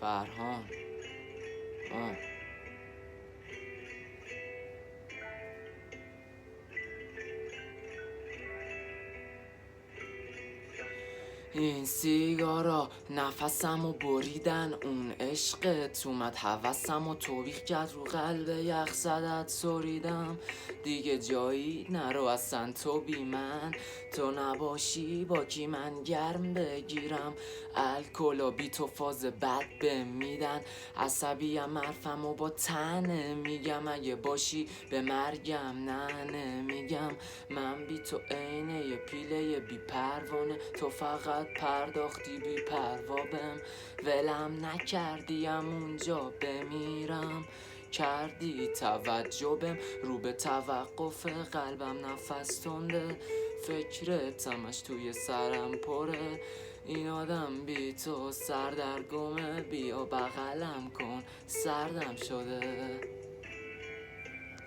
فرهان این سیگارا نفسمو بریدن، اون عشقت اومد حوثمو توبیخ کرد، رو قلب یخ زدت سریدم. دیگه جایی نرو اصلا تو بی من، تو نباشی با کی من گرم بگیرم. الکل بی تو فاز بد میدن، عصبیم حرفمو با تنه میگم، اگه باشی به مرگم نه نمیگم. من بی تو عینه یه پیله بی پروانه، تو فقط پرداختی بی پروا بهم، ولم نکردیم اونجا بمیرم. کردی توجه بهم رو به توقف قلبم نفس تنده، فکرت همش توی سرم پره. این آدم بی تو سردرگمه، بیا بغلم کن سردم شده.